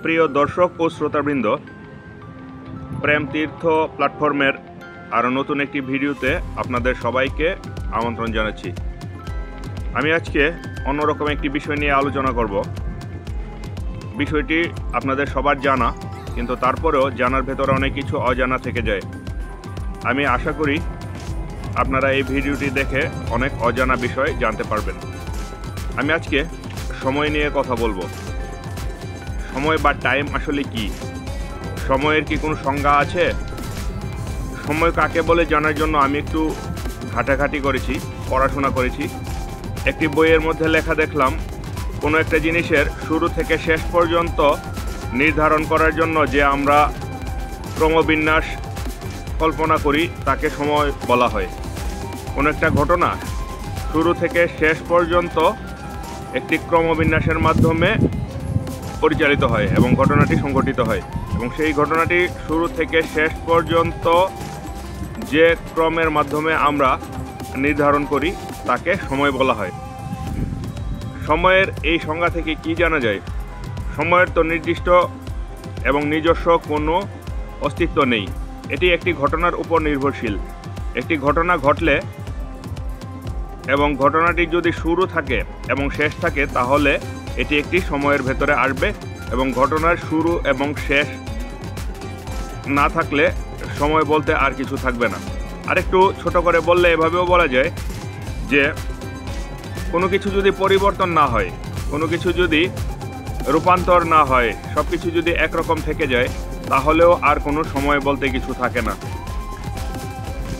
প্রিয় দর্শক ও শ্রোতাবৃন্দ, প্রেম তীর্থ প্ল্যাটফর্মের আরও নতুন একটি ভিডিওতে আপনাদের সবাইকে আমন্ত্রণ জানাচ্ছি। আমি আজকে অন্যরকম একটি বিষয় নিয়ে আলোচনা করব। বিষয়টি আপনাদের সবার জানা, কিন্তু তারপরেও জানার ভেতরে অনেক কিছু অজানা থেকে যায়। আমি আশা করি আপনারা এই ভিডিওটি দেখে অনেক অজানা বিষয় জানতে পারবেন। আমি আজকে সময় নিয়ে কথা বলবো। সময় বা টাইম আসলে কি? সময়ের কি কোনো সংজ্ঞা আছে? সময় কাকে বলে জানার জন্য আমি একটু ঘাটাঘাটি করেছি, পড়াশোনা করেছি। একটি বইয়ের মধ্যে লেখা দেখলাম, কোনো একটা জিনিসের শুরু থেকে শেষ পর্যন্ত নির্ধারণ করার জন্য যে আমরা ক্রমবিন্যাস কল্পনা করি তাকে সময় বলা হয়। কোনো একটা ঘটনা শুরু থেকে শেষ পর্যন্ত একটি ক্রমবিন্যাসের মাধ্যমে পরিচালিত হয় এবং ঘটনাটি সংঘটিত হয়, এবং সেই ঘটনাটি শুরু থেকে শেষ পর্যন্ত যে ক্রমের মাধ্যমে আমরা নির্ধারণ করি তাকে সময় বলা হয়। সময়ের এই সংজ্ঞা থেকে কি জানা যায়? সময়ের তো নির্দিষ্ট এবং নিজস্ব কোনো অস্তিত্ব নেই। এটি একটি ঘটনার উপর নির্ভরশীল। একটি ঘটনা ঘটলে এবং ঘটনাটি যদি শুরু থাকে এবং শেষ থাকে, তাহলে এটি একটি সময়ের ভেতরে আসবে, এবং ঘটনার শুরু এবং শেষ না থাকলে সময় বলতে আর কিছু থাকবে না। আরেকটু ছোট করে বললে এভাবেও বলা যায় যে কোনো কিছু যদি পরিবর্তন না হয়, কোনো কিছু যদি রূপান্তর না হয়, সব কিছু যদি একরকম থেকে যায়, তাহলেও আর কোনো সময় বলতে কিছু থাকে না।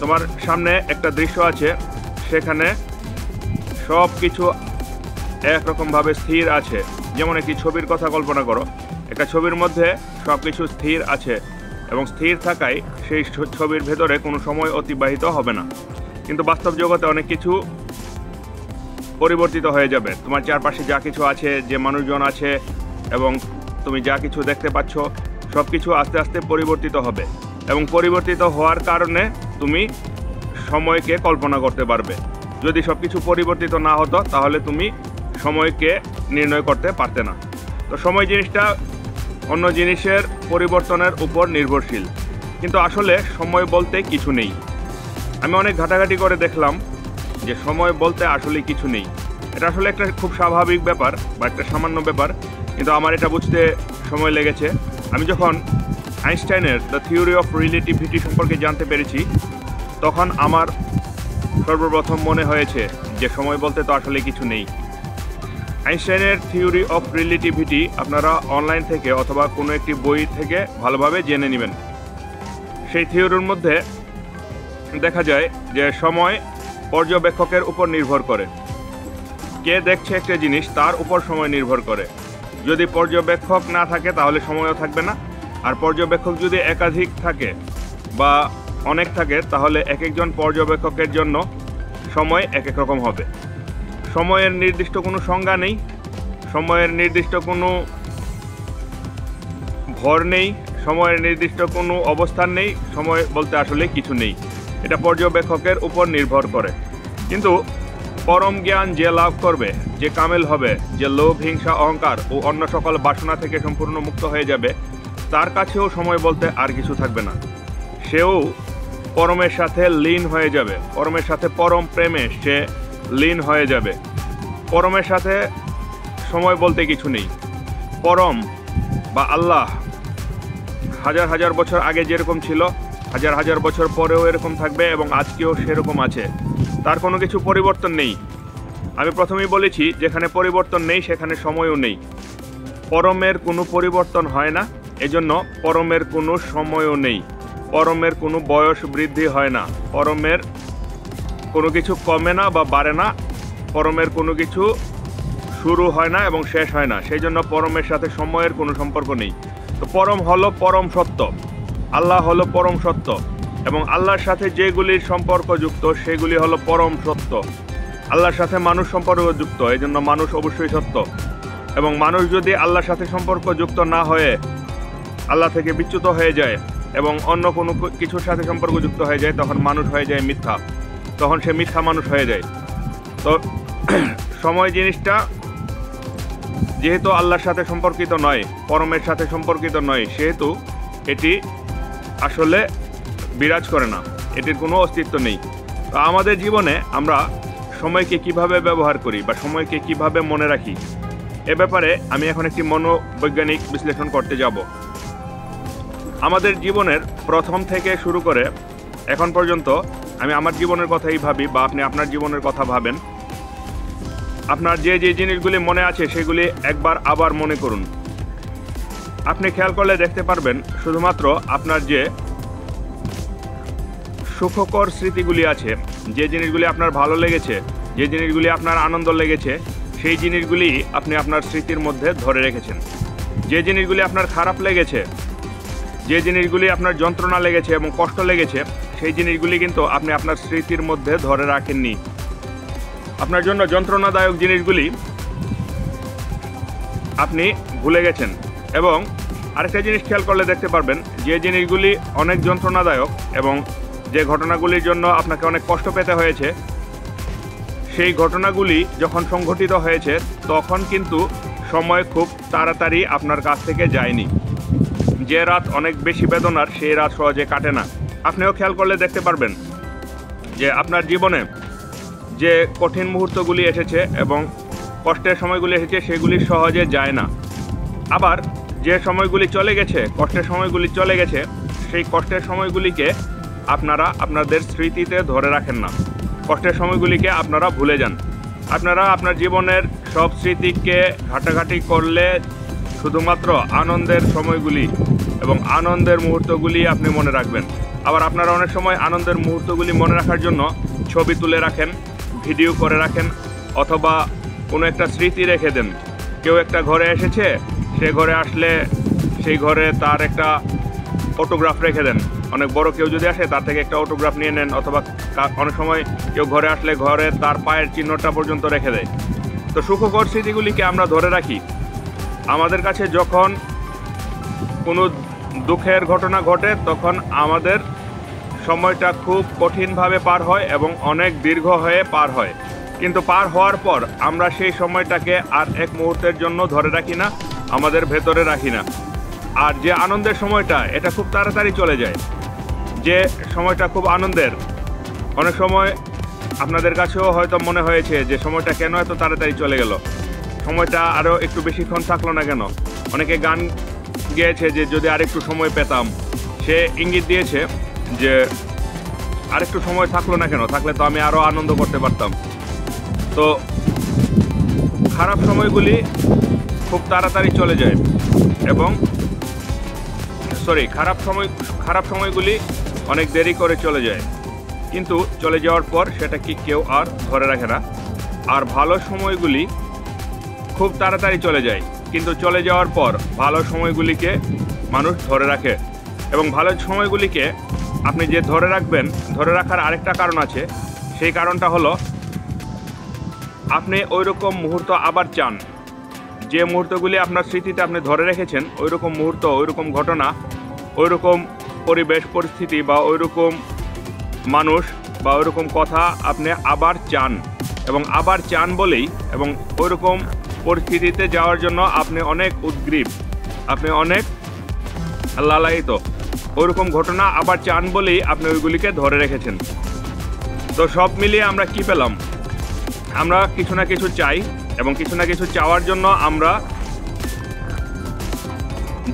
তোমার সামনে একটা দৃশ্য আছে, সেখানে সব কিছু একরকমভাবে স্থির আছে। যেমন একটি ছবির কথা কল্পনা করো। একটা ছবির মধ্যে সব কিছু স্থির আছে, এবং স্থির থাকায় সেই ছবির ভেতরে কোনো সময় অতিবাহিত হবে না। কিন্তু বাস্তব জগতে অনেক কিছু পরিবর্তিত হয়ে যাবে। তোমার চারপাশে যা কিছু আছে, যে মানুষজন আছে, এবং তুমি যা কিছু দেখতে পাচ্ছ, সব কিছু আস্তে আস্তে পরিবর্তিত হবে, এবং পরিবর্তিত হওয়ার কারণে তুমি সময়কে কল্পনা করতে পারবে। যদি সব কিছু পরিবর্তিত না হতো, তাহলে তুমি সময়কে নির্ণয় করতে পারতে না। তো সময় জিনিসটা অন্য জিনিসের পরিবর্তনের উপর নির্ভরশীল, কিন্তু আসলে সময় বলতে কিছু নেই। আমি অনেক ঘাটাঘাটি করে দেখলাম যে সময় বলতে আসলে কিছু নেই। এটা আসলে একটা খুব স্বাভাবিক ব্যাপার বা একটা সামান্য ব্যাপার, কিন্তু আমার এটা বুঝতে সময় লেগেছে। আমি যখন আইনস্টাইনের দ্য থিওরি অফ রিলেটিভিটি সম্পর্কে জানতে পেরেছি, তখন আমার সর্বপ্রথম মনে হয়েছে যে সময় বলতে তো আসলে কিছু নেই। আইনস্টাইনের থিওরি অফ রিলেটিভিটি আপনারা অনলাইন থেকে অথবা কোনো একটি বই থেকে ভালোভাবে জেনে নেবেন। সেই থিওরির মধ্যে দেখা যায় যে সময় পর্যবেক্ষকের উপর নির্ভর করে। কে দেখছে একটা জিনিস, তার উপর সময় নির্ভর করে। যদি পর্যবেক্ষক না থাকে, তাহলে সময়ও থাকবে না। আর পর্যবেক্ষক যদি একাধিক থাকে বা অনেক থাকে, তাহলে এক একজন পর্যবেক্ষকের জন্য সময় এক এক রকম হবে। সময়ের নির্দিষ্ট কোনো সংজ্ঞা নেই, সময়ের নির্দিষ্ট কোনো ভর নেই, সময়ের নির্দিষ্ট কোনো অবস্থান নেই। সময় বলতে আসলে কিছু নেই, এটা পর্যবেক্ষকের উপর নির্ভর করে। কিন্তু পরম জ্ঞান যে লাভ করবে, যে কামেল হবে, যে লোভ, হিংসা, অহংকার ও অন্য সকল বাসনা থেকে সম্পূর্ণ মুক্ত হয়ে যাবে, তার কাছেও সময় বলতে আর কিছু থাকবে না। সেও পরমের সাথে লীন হয়ে যাবে, পরমের সাথে পরম প্রেমে সে লীন হয়ে যাবে। পরমের সাথে সময় বলতে কিছু নেই। পরম বা আল্লাহ হাজার হাজার বছর আগে যেরকম ছিল, হাজার হাজার বছর পরেও এরকম থাকবে, এবং আজকেও সেরকম আছে। তার কোনো কিছু পরিবর্তন নেই। আমি প্রথমেই বলেছি, যেখানে পরিবর্তন নেই সেখানে সময়ও নেই। পরমের কোনো পরিবর্তন হয় না, এজন্য পরমের কোনো সময়ও নেই। পরমের কোনো বয়স বৃদ্ধি হয় না, পরমের কোনো কিছু কমে না বা বাড়ে না, পরমের কোনো কিছু শুরু হয় না এবং শেষ হয় না। সেই জন্য পরমের সাথে সময়ের কোনো সম্পর্ক নেই। তো পরম হলো পরম সত্য, আল্লাহ হলো পরম সত্য, এবং আল্লাহর সাথে যেগুলির সম্পর্কযুক্ত সেগুলি হলো পরম সত্য। আল্লাহর সাথে মানুষ সম্পর্কযুক্ত, এই জন্য মানুষ অবশ্যই সত্য। এবং মানুষ যদি আল্লাহর সাথে সম্পর্কযুক্ত না হয়ে আল্লাহ থেকে বিচ্যুত হয়ে যায় এবং অন্য কোনো কিছুর সাথে সম্পর্কযুক্ত হয়ে যায়, তখন মানুষ হয়ে যায় মিথ্যা, তখন সে মিথ্যা মানুষ হয়ে যায়। তো সময় জিনিসটা যেহেতু আল্লাহর সাথে সম্পর্কিত নয়, পরমের সাথে সম্পর্কিত নয়, সেহেতু এটি আসলে বিরাজ করে না, এটির কোনো অস্তিত্ব নেই। তো আমাদের জীবনে আমরা সময়কে কিভাবে ব্যবহার করি বা সময়কে কিভাবে মনে রাখি, এ ব্যাপারে আমি এখন একটি মনোবৈজ্ঞানিক বিশ্লেষণ করতে যাব। আমাদের জীবনের প্রথম থেকে শুরু করে এখন পর্যন্ত আমি আমার জীবনের কথাই ভাবি বা আপনি আপনার জীবনের কথা ভাবেন। আপনার যে যে জিনিসগুলি মনে আছে সেগুলি একবার আবার মনে করুন। আপনি খেয়াল করলে দেখতে পারবেন শুধুমাত্র আপনার যে সুখকর স্মৃতিগুলি আছে, যে জিনিসগুলি আপনার ভালো লেগেছে, যে জিনিসগুলি আপনার আনন্দ লেগেছে, সেই জিনিসগুলি আপনি আপনার স্মৃতির মধ্যে ধরে রেখেছেন। যে জিনিসগুলি আপনার খারাপ লেগেছে, যে জিনিসগুলি আপনার যন্ত্রণা লেগেছে এবং কষ্ট লেগেছে, সেই জিনিসগুলি কিন্তু আপনি আপনার স্মৃতির মধ্যে ধরে রাখেননি। আপনার জন্য যন্ত্রণাদায়ক জিনিসগুলি আপনি ভুলে গেছেন। এবং আরেকটা জিনিস খেয়াল করলে দেখতে পারবেন, যে জিনিসগুলি অনেক যন্ত্রণাদায়ক এবং যে ঘটনাগুলির জন্য আপনাকে অনেক কষ্ট পেতে হয়েছে, সেই ঘটনাগুলি যখন সংঘটিত হয়েছে তখন কিন্তু সময় খুব তাড়াতাড়ি আপনার কাছ থেকে যায়নি। যে রাত অনেক বেশি বেদনার, সেই রাত সহজে কাটে না। আপনিও খেয়াল করলে দেখতে পারবেন যে আপনার জীবনে যে কঠিন মুহূর্তগুলি এসেছে এবং কষ্টের সময়গুলি এসেছে, সেগুলি সহজে যায় না। আবার যে সময়গুলি চলে গেছে, কষ্টের সময়গুলি চলে গেছে, সেই কষ্টের সময়গুলিকে আপনারা আপনাদের স্মৃতিতে ধরে রাখেন না। কষ্টের সময়গুলিকে আপনারা ভুলে যান। আপনারা আপনার জীবনের সব স্মৃতিকে ঘাটাঘাটি করলে শুধুমাত্র আনন্দের সময়গুলি এবং আনন্দের মুহূর্তগুলি আপনি মনে রাখবেন। আবার আপনারা অনেক সময় আনন্দের মুহূর্তগুলি মনে রাখার জন্য ছবি তুলে রাখেন, ভিডিও করে রাখেন, অথবা কোনো একটা স্মৃতি রেখে দেন। কেউ একটা ঘরে এসেছে, সে ঘরে আসলে সেই ঘরে তার একটা অটোগ্রাফ রেখে দেন। অনেক বড় কেউ যদি আসে, তার থেকে একটা অটোগ্রাফ নিয়ে নেন। অথবা অনেক সময় কেউ ঘরে আসলে ঘরে তার পায়ের চিহ্নটা পর্যন্ত রেখে দেয়। তো সুখকর স্মৃতিগুলিকে আমরা ধরে রাখি। আমাদের কাছে যখন কোনো দুঃখের ঘটনা ঘটে, তখন আমাদের সময়টা খুব কঠিনভাবে পার হয় এবং অনেক দীর্ঘ হয়ে পার হয়। কিন্তু পার হওয়ার পর আমরা সেই সময়টাকে আর এক মুহূর্তের জন্য ধরে রাখি না, আমাদের ভেতরে রাখি না। আর যে আনন্দের সময়টা, এটা খুব তাড়াতাড়ি চলে যায়। যে সময়টা খুব আনন্দের, অনেক সময় আপনাদের কাছেও হয়তো মনে হয়েছে যে সময়টা কেন এত তাড়াতাড়ি চলে গেল, সময়টা আরও একটু বেশিক্ষণ থাকলো না কেন। অনেকে গান গেয়েছে যে যদি আরেকটু সময় পেতাম, সে ইঙ্গিত দিয়েছে যে আরেকটু সময় থাকলো না কেন, থাকলে তো আমি আরও আনন্দ করতে পারতাম। তো খারাপ সময়গুলি খুব তাড়াতাড়ি চলে যায় এবং খারাপ সময়গুলি অনেক দেরি করে চলে যায়, কিন্তু চলে যাওয়ার পর সেটা কি কেউ আর ধরে রাখে না। আর ভালো সময়গুলি খুব তাড়াতাড়ি চলে যায়, কিন্তু চলে যাওয়ার পর ভালো সময়গুলিকে মানুষ ধরে রাখে। এবং ভালো সময়গুলিকে আপনি যে ধরে রাখবেন, ধরে রাখার আরেকটা কারণ আছে। সেই কারণটা হলো আপনি ওই রকম মুহূর্ত আবার চান। যে মুহূর্তগুলি আপনার স্মৃতিতে আপনি ধরে রেখেছেন, ওই রকম মুহূর্ত, ওই রকম ঘটনা, ওই রকম পরিবেশ পরিস্থিতি বা ওই রকম মানুষ বা ওই রকম কথা আপনি আবার চান। এবং আবার চান বলেই এবং ওই রকম পরিস্থিতিতে যাওয়ার জন্য আপনি অনেক উদ্গ্রীব, আপনি অনেক লালায়িত। ওই রকম ঘটনা আবার চান বলেই আপনি ওইগুলিকে ধরে রেখেছেন। তো সব মিলিয়ে আমরা কি পেলাম? আমরা কিছু না কিছু চাই এবং কিছু না কিছু চাওয়ার জন্য আমরা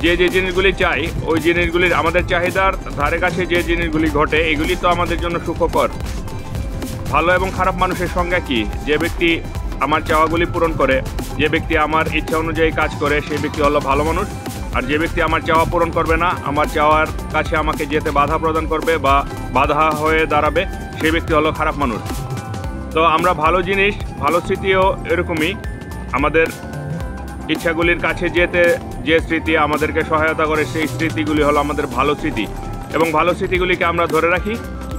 যে যে জিনিসগুলি চাই, ওই জিনিসগুলির আমাদের চাহিদার ধারে কাছে যে জিনিসগুলি ঘটে, এগুলি তো আমাদের জন্য সুখকর। ভালো এবং খারাপ মানুষের সংজ্ঞা কি? যে ব্যক্তি আমার চাওয়াগুলি পূরণ করে, যে ব্যক্তি আমার ইচ্ছা অনুযায়ী কাজ করে, সেই ব্যক্তি হলো ভালো মানুষ। আর যে ব্যক্তি আমার চাওয়া পূরণ করবে না, আমার চাওয়ার কাছে আমাকে যেতে বাধা প্রদান করবে বা বাধা হয়ে দাঁড়াবে, সেই ব্যক্তি হলো খারাপ মানুষ। তো আমরা ভালো জিনিস, ভালো স্মৃতিও এরকমই। আমাদের ইচ্ছাগুলির কাছে যেতে যে স্মৃতি আমাদেরকে সহায়তা করে, সেই স্মৃতিগুলি হলো আমাদের ভালো স্মৃতি। এবং ভালো স্মৃতিগুলিকে আমরা ধরে রাখি,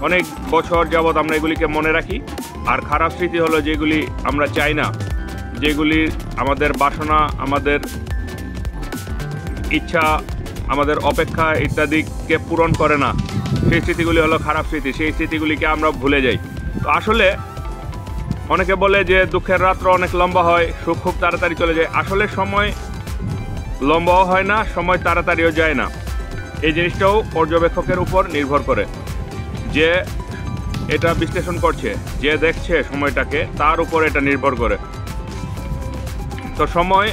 অনেক বছর যাবৎ আমরা এগুলিকে মনে রাখি। আর খারাপ স্মৃতি হলো যেগুলি আমরা চাই না, যেগুলি আমাদের বাসনা, আমাদের ইচ্ছা, আমাদের অপেক্ষা ইত্যাদিকে পূরণ করে না, সেই স্মৃতিগুলি হলো খারাপ স্মৃতি। সেই স্মৃতিগুলিকে আমরা ভুলে যাই। তো আসলে অনেকে বলে যে দুঃখের রাত্র অনেক লম্বা হয়, সুখ খুব তাড়াতাড়ি চলে যায়। আসলে সময় লম্বাও হয় না, সময় তাড়াতাড়িও যায় না। এই জিনিসটাও পর্যবেক্ষকের উপর নির্ভর করে, যে এটা বিশ্লেষণ করছে, যে দেখছে সময়টাকে, তার উপর এটা নির্ভর করে। তো সময়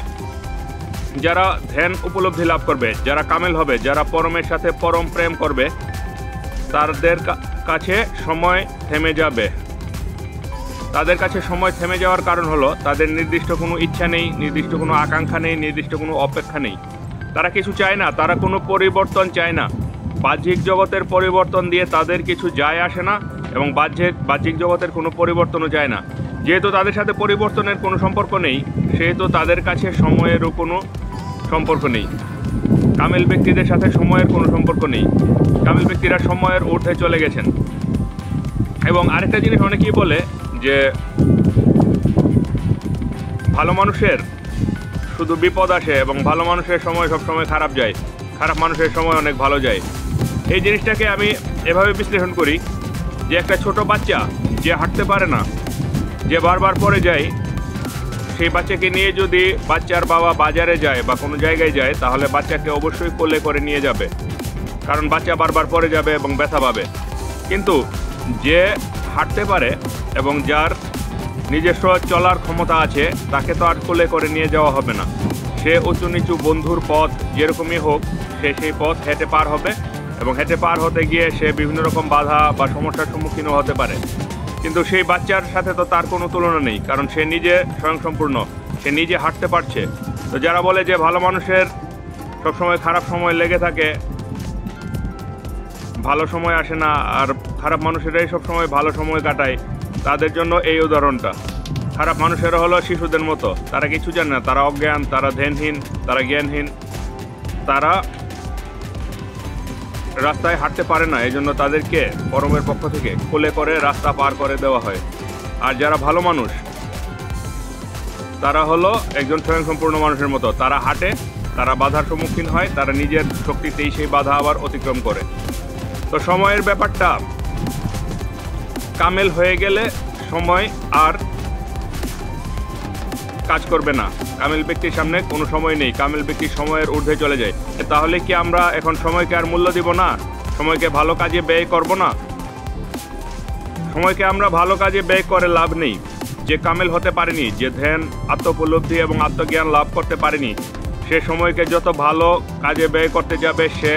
যারা ধ্যান উপলব্ধি লাভ করবে, যারা কামেল হবে, যারা পরমের সাথে পরম প্রেম করবে, তাদের কাছে সময় থেমে যাবে। তাদের কাছে সময় থেমে যাওয়ার কারণ হলো তাদের নির্দিষ্ট কোনো ইচ্ছা নেই, নির্দিষ্ট কোনো আকাঙ্ক্ষা নেই, নির্দিষ্ট কোনো অপেক্ষা নেই। তারা কিছু চায় না, তারা কোনো পরিবর্তন চায় না। বাহ্যিক জগতের পরিবর্তন দিয়ে তাদের কিছু যায় আসে না, এবং বাহ্যিক জগতের কোনো পরিবর্তনও চায় না। যেহেতু তাদের সাথে পরিবর্তনের কোনো সম্পর্ক নেই, সেহেতু তাদের কাছে সময়েরও কোনো সম্পর্ক নেই। কামেল ব্যক্তিদের সাথে সময়ের কোনো সম্পর্ক নেই। কামেল ব্যক্তিরা সময়ের ঊর্ধ্বে চলে গেছেন। এবং আরেকটা জিনিস অনেকেই বলে যে ভালো মানুষের শুধু বিপদ আসে এবং ভালো মানুষের সময় সবসময় খারাপ যায়, খারাপ মানুষের সময় অনেক ভালো যায়। এই জিনিসটাকে আমি এভাবে বিশ্লেষণ করি যে একটা ছোট বাচ্চা যে হাঁটতে পারে না, যে বারবার পড়ে যায়, সেই বাচ্চাকে নিয়ে যদি বাচ্চার বাবা বাজারে যায় বা কোনো জায়গায় যায়, তাহলে বাচ্চাকে অবশ্যই কোলে করে নিয়ে যাবে, কারণ বাচ্চা বারবার পড়ে যাবে এবং ব্যথা পাবে। কিন্তু যে হাঁটতে পারে এবং যার নিজস্ব চলার ক্ষমতা আছে, তাকে তো আর কোলে করে নিয়ে যাওয়া হবে না। সে উঁচু নিচু বন্ধুর পথ যেরকমই হোক, সে সেই পথ হেঁটে পার হবে, এবং হেঁটে পার হতে গিয়ে সে বিভিন্ন রকম বাধা বা সমস্যার সম্মুখীনও হতে পারে। কিন্তু সেই বাচ্চার সাথে তো তার কোনো তুলনা নেই, কারণ সে নিজে স্বয়ংসম্পূর্ণ, সে নিজে হাঁটতে পারছে। তো যারা বলে যে ভালো মানুষের সবসময় খারাপ সময় লেগে থাকে, ভালো সময় আসে না, আর খারাপ মানুষেরাই সবসময় ভালো সময় কাটায়, তাদের জন্য এই উদাহরণটা। খারাপ মানুষেরা হলো শিশুদের মতো, তারা কিছু জানে না, তারা অজ্ঞান, তারা ধ্যানহীন, তারা জ্ঞানহীন, তারা রাস্তায় হাঁটতে পারে না। এই জন্য তাদেরকে পরমের পক্ষ থেকে কোলে করে রাস্তা পার করে দেওয়া হয়। আর যারা ভালো মানুষ, তারা হলো একজন স্বয়ংসম্পূর্ণ মানুষের মতো, তারা হাঁটে, তারা বাধার সম্মুখীন হয়, তারা নিজের শক্তিতেই সেই বাধা আবার অতিক্রম করে। তো সময়ের ব্যাপারটা, কামেল হয়ে গেলে সময় আর কাজ করবে না। কামেল ব্যক্তির সামনে কোনো সময় নেই, কামেল ব্যক্তি সময়ের ঊর্ধ্বে চলে যায়। তাহলে কি আমরা এখন সময়কে আর মূল্য দিব না? সময়কে ভালো কাজে ব্যয় করব না? সময়কে আমরা ভালো কাজে ব্যয় করে লাভ নেই। যে কামেল হতে পারেনি, যে ধ্যান, আত্মোপলব্ধি এবং আত্মজ্ঞান লাভ করতে পারেনি, সে সময়কে যত ভালো কাজে ব্যয় করতে যাবে, সে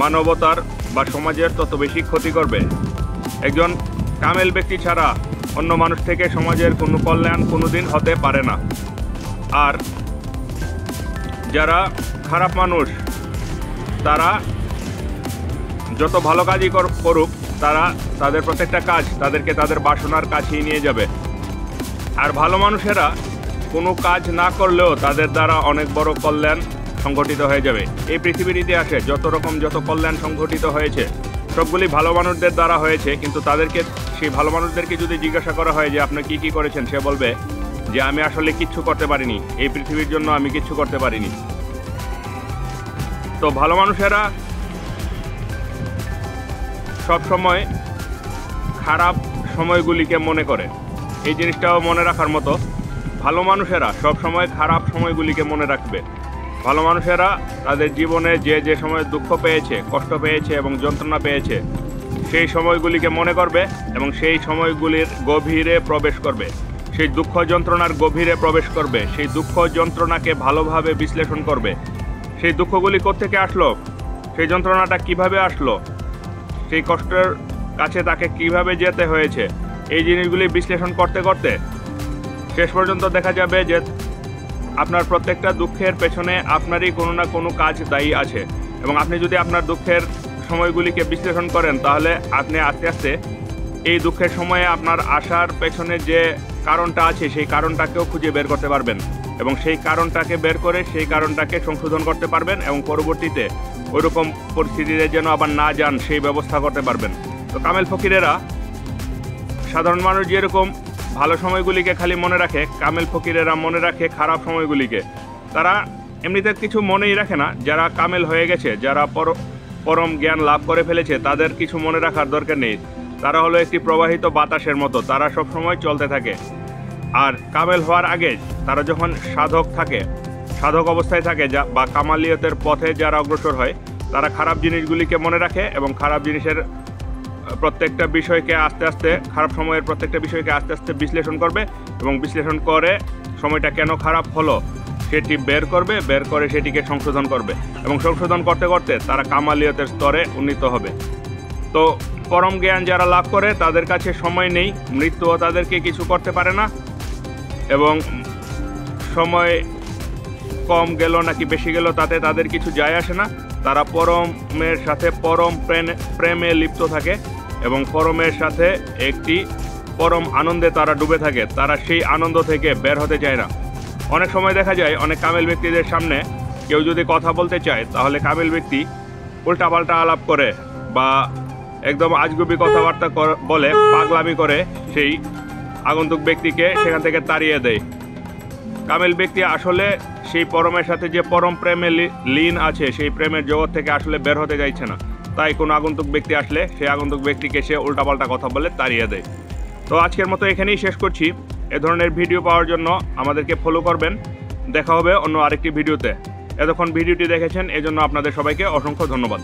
মানবতার বা সমাজের তত বেশি ক্ষতি করবে। একজন কামেল ব্যক্তি ছাড়া অন্য মানুষ থেকে সমাজের কোনো কল্যাণ কোনোদিন হতে পারে না। আর যারা খারাপ মানুষ, তারা যত ভালো কাজই করুক, তারা তাদের প্রত্যেকটা কাজ তাদেরকে তাদের বাসনার কাছেই নিয়ে যাবে। আর ভালো মানুষেরা কোনো কাজ না করলেও তাদের দ্বারা অনেক বড় কল্যাণ সংঘটিত হয়ে যাবে। এই পৃথিবীর ইতিহাসে যত কল্যাণ সংঘটিত হয়েছে, সবগুলি ভালো মানুষদের দ্বারা হয়েছে। কিন্তু তাদেরকে, সেই ভালো মানুষদেরকে যদি জিজ্ঞাসা করা হয় যে আপনি কি করেছেন, সে বলবে যে আমি আসলে কিচ্ছু করতে পারিনি, এই পৃথিবীর জন্য আমি কিচ্ছু করতে পারিনি। তো ভালো মানুষেরা সব সময় খারাপ সময়গুলিকে মনে করে, এই জিনিসটাও মনে রাখার মতো। ভালো মানুষেরা সব সময় খারাপ সময়গুলিকে মনে রাখবে। ভালো মানুষেরা তাদের জীবনে যে সময় দুঃখ পেয়েছে, কষ্ট পেয়েছে এবং যন্ত্রণা পেয়েছে, সেই সময়গুলিকে মনে করবে এবং সেই সময়গুলির গভীরে প্রবেশ করবে, সেই দুঃখ যন্ত্রণার গভীরে প্রবেশ করবে, সেই দুঃখ যন্ত্রণাকে ভালোভাবে বিশ্লেষণ করবে। সেই দুঃখগুলি কোত্থেকে আসলো, সেই যন্ত্রণাটা কিভাবে আসলো, সেই কষ্টের কাছে তাকে কিভাবে যেতে হয়েছে, এই জিনিসগুলি বিশ্লেষণ করতে করতে শেষ পর্যন্ত দেখা যাবে যে আপনার প্রত্যেকটা দুঃখের পেছনে আপনারই কোনো না কোনো কাজ দায়ী আছে। এবং আপনি যদি আপনার দুঃখের সময়গুলিকে বিশ্লেষণ করেন, তাহলে আপনি আস্তে আস্তে এই দুঃখের সময়ে আপনার আসার পেছনে যে কারণটা আছে, সেই কারণটাকেও খুঁজে বের করতে পারবেন, এবং সেই কারণটাকে বের করে সেই কারণটাকে সংশোধন করতে পারবেন, এবং পরবর্তীতে ওইরকম পরিস্থিতিতে যেন আবার না যান সেই ব্যবস্থা করতে পারবেন। তো কামেল ফকিরেরা, সাধারণ মানুষ যেরকম ভালো সময়গুলিকে খালি মনে রাখে, কামেল ফকিরেরা মনে রাখে খারাপ সময়গুলিকে। তারা এমনিতে কিছু মনেই রাখে না। যারা কামেল হয়ে গেছে, যারা পরম জ্ঞান লাভ করে ফেলেছে, তাদের কিছু মনে রাখার দরকার নেই। তারা হলো একটি প্রবাহিত বাতাসের মতো, তারা সবসময় চলতে থাকে। আর কামেল হওয়ার আগে তারা যখন সাধক অবস্থায় থাকে বা কামালিয়তের পথে যারা অগ্রসর হয়, তারা খারাপ জিনিসগুলিকে মনে রাখে এবং খারাপ জিনিসের প্রত্যেকটা বিষয়কে খারাপ সময়ের প্রত্যেকটা বিষয়কে আস্তে আস্তে বিশ্লেষণ করবে এবং বিশ্লেষণ করে সময়টা কেন খারাপ হলো সেটি বের করে সেটিকে সংশোধন করবে এবং সংশোধন করতে করতে তারা কামালিয়তের স্তরে উন্নীত হবে। তো পরম জ্ঞান যারা লাভ করে তাদের কাছে সময় নেই, মৃত্যুও তাদেরকে কিছু করতে পারে না, এবং সময় কম গেল নাকি বেশি গেল তাতে তাদের কিছু যায় আসে না। তারা পরমের সাথে পরম প্রেমে লিপ্ত থাকে এবং পরমের সাথে একটি পরম আনন্দে তারা ডুবে থাকে। তারা সেই আনন্দ থেকে বের হতে চায় না। অনেক সময় দেখা যায় অনেক কামেল ব্যক্তিদের সামনে কেউ যদি কথা বলতে চায়, তাহলে কামেল ব্যক্তি উল্টাপাল্টা আলাপ করে বা একদম আজগুবি কথাবার্তা বলে পাগলামি করে সেই আগন্তুক ব্যক্তিকে সেখান থেকে তাড়িয়ে দেয়। কামেল ব্যক্তি আসলে সেই পরমের সাথে যে পরম প্রেমে লীন আছে, সেই প্রেমের জগৎ থেকে আসলে বের হতে চাইছে না। তাই কোনো আগন্তুক ব্যক্তি আসলে সেই আগন্তুক ব্যক্তিকে সে উল্টাপাল্টা কথা বলে তাড়িয়ে দেয়। তো আজকের মতো এখানেই শেষ করছি। এ ধরনের ভিডিও পাওয়ার জন্য আমাদেরকে ফলো করবেন। দেখা হবে অন্য আরেকটি ভিডিওতে। এতক্ষণ ভিডিওটি দেখেছেন এজন্য আপনাদের সবাইকে অসংখ্য ধন্যবাদ।